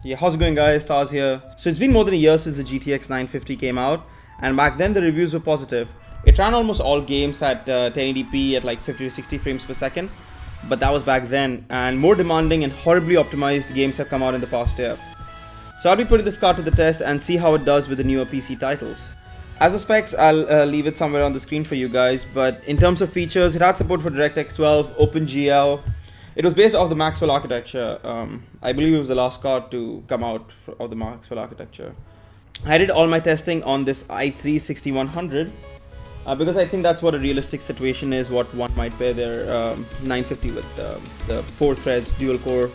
Yeah, how's it going guys? Stars here. So it's been more than a year since the GTX 950 came out, and back then the reviews were positive. It ran almost all games at 1080p at like 50 to 60 frames per second, but that was back then, and more demanding and horribly optimized games have come out in the past year. So I'll be putting this card to the test and see how it does with the newer PC titles. As the specs, I'll leave it somewhere on the screen for you guys, but in terms of features, it had support for DirectX 12, OpenGL. It was based off the Maxwell architecture. I believe it was the last card to come out of the Maxwell architecture. I did all my testing on this i3-6100 because I think that's what a realistic situation is, what one might pair their 950 with, the 4 threads, dual core.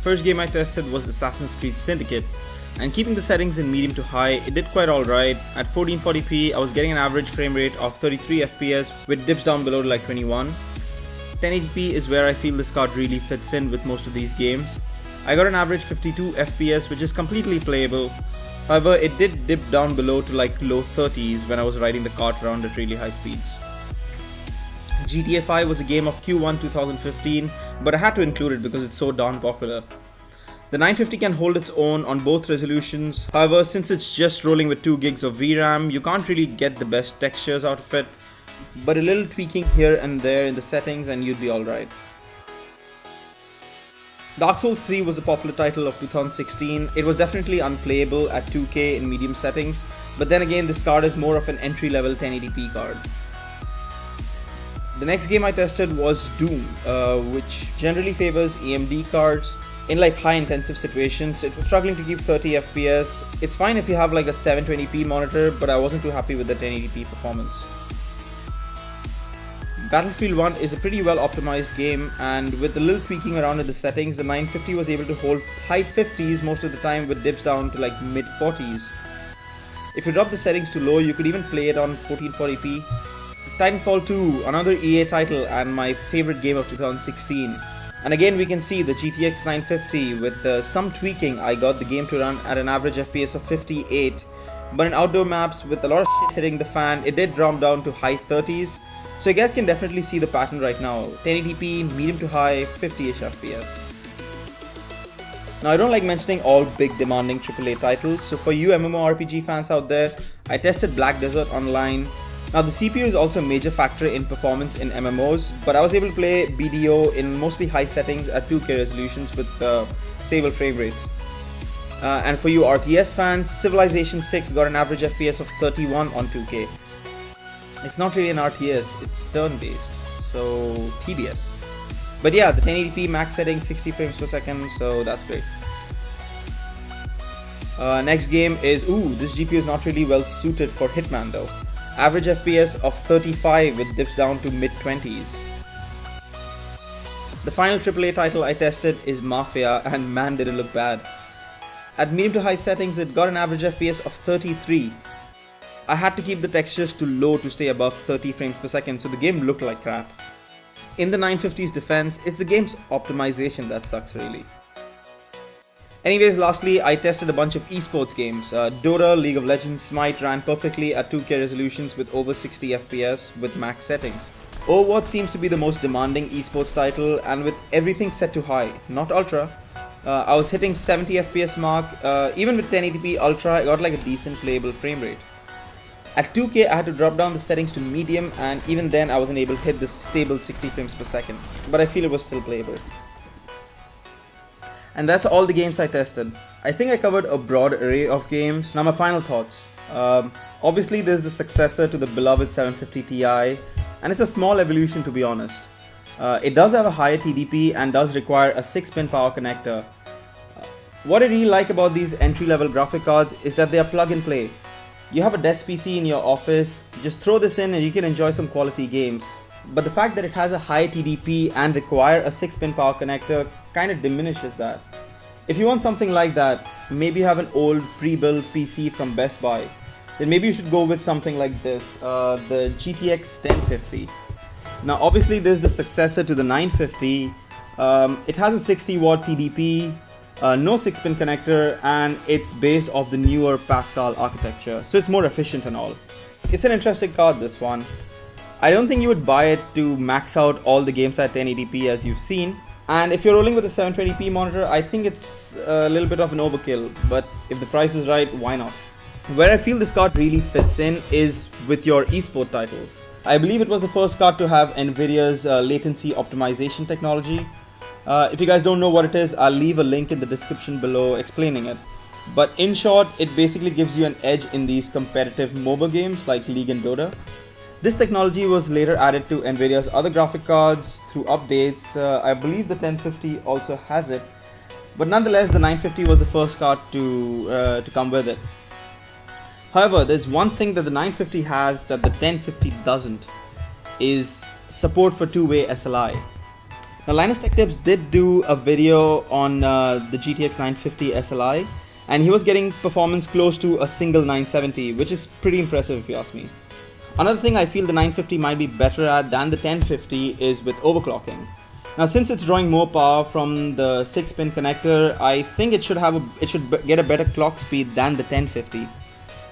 First game I tested was Assassin's Creed Syndicate, and keeping the settings in medium to high, it did quite alright. At 1440p, I was getting an average frame rate of 33 FPS with dips down below to like 21. 1080p is where I feel this card really fits in with most of these games. I got an average 52 FPS, which is completely playable. However, it did dip down below to like low 30s when I was riding the cart around at really high speeds. GTA 5 was a game of Q1 2015, but I had to include it because it's so darn popular. The 950 can hold its own on both resolutions. However, since it's just rolling with 2 gigs of VRAM, you can't really get the best textures out of it, but a little tweaking here and there in the settings and you'd be alright. Dark Souls 3 was a popular title of 2016. It was definitely unplayable at 2K in medium settings, but then again this card is more of an entry-level 1080p card. The next game I tested was Doom, which generally favors AMD cards. In like high intensive situations, it was struggling to keep 30 FPS. It's fine if you have like a 720p monitor, but I wasn't too happy with the 1080p performance. Battlefield 1 is a pretty well optimized game, and with a little tweaking around in the settings, the 950 was able to hold high 50s most of the time with dips down to like mid 40s. If you drop the settings to low, you could even play it on 1440p. Titanfall 2, another EA title and my favorite game of 2016. And again we can see the GTX 950 with some tweaking. I got the game to run at an average FPS of 58, but in outdoor maps with a lot of shit hitting the fan, it did drop down to high 30s. So you guys can definitely see the pattern right now. 1080p, medium to high, 50ish FPS. Now I don't like mentioning all big demanding AAA titles, so for you MMORPG fans out there, I tested Black Desert Online. Now the CPU is also a major factor in performance in MMOs, but I was able to play BDO in mostly high settings at 2K resolutions with stable frame rates. And for you RTS fans, Civilization 6 got an average FPS of 31 on 2K. It's not really an RTS, it's turn-based, so TBS. But yeah, the 1080p max setting 60 frames per second, so that's great. Next game is, this GPU is not really well suited for Hitman though. Average FPS of 35 with dips down to mid 20s. The final AAA title I tested is Mafia, and man did it look bad. At medium to high settings it got an average FPS of 33. I had to keep the textures to low to stay above 30 frames per second, so the game looked like crap. In the 950's defense, it's the game's optimization that sucks really. Anyways, lastly, I tested a bunch of esports games. Dota, League of Legends, Smite ran perfectly at 2K resolutions with over 60 FPS with max settings. Overwatch seems to be the most demanding esports title, and with everything set to high, not ultra. I was hitting 70 FPS mark. Even with 1080p ultra, I got like a decent playable frame rate. At 2K, I had to drop down the settings to medium, and even then I wasn't able to hit the stable 60 frames per second, but I feel it was still playable. And that's all the games I tested. I think I covered a broad array of games. Now my final thoughts. Obviously there's the successor to the beloved 750 Ti, and it's a small evolution to be honest. It does have a higher TDP and does require a 6-pin power connector. What I really like about these entry-level graphic cards is that they are plug and play. You have a desk PC in your office, just throw this in and you can enjoy some quality games. But the fact that it has a high TDP and require a 6-pin power connector kind of diminishes that. If you want something like that, maybe you have an old pre-built PC from Best Buy, then maybe you should go with something like this, the GTX 1050. Now obviously this is the successor to the 950. It has a 60 watt TDP, no 6-pin connector, and it's based off the newer Pascal architecture, so it's more efficient and all. It's an interesting card, this one. I don't think you would buy it to max out all the games at 1080p as you've seen, and if you're rolling with a 720p monitor, I think it's a little bit of an overkill, but if the price is right, why not? Where I feel this card really fits in is with your esports titles. I believe it was the first card to have Nvidia's latency optimization technology. If you guys don't know what it is, I'll leave a link in the description below explaining it. But in short, it basically gives you an edge in these competitive MOBA games like League and Dota. This technology was later added to Nvidia's other graphic cards through updates. I believe the 1050 also has it, but nonetheless the 950 was the first card to come with it. However, there's one thing that the 950 has that the 1050 doesn't, is support for two-way SLI. Now, Linus Tech Tips did do a video on the GTX 950 SLI, and he was getting performance close to a single 970, which is pretty impressive if you ask me. Another thing I feel the 950 might be better at than the 1050 is with overclocking. Now, since it's drawing more power from the 6-pin connector, I think it should get a better clock speed than the 1050.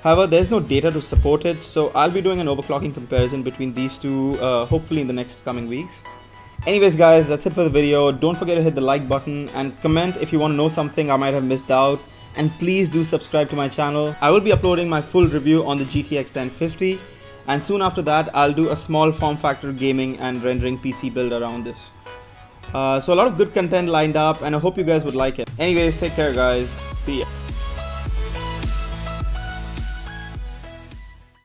However, there's no data to support it, so I'll be doing an overclocking comparison between these two hopefully in the next coming weeks. Anyways guys, that's it for the video. Don't forget to hit the like button and comment if you want to know something I might have missed out, and please do subscribe to my channel. I will be uploading my full review on the GTX 1050, and soon after that I'll do a small form factor gaming and rendering PC build around this. So a lot of good content lined up, and I hope you guys would like it. Anyways, take care guys, see ya.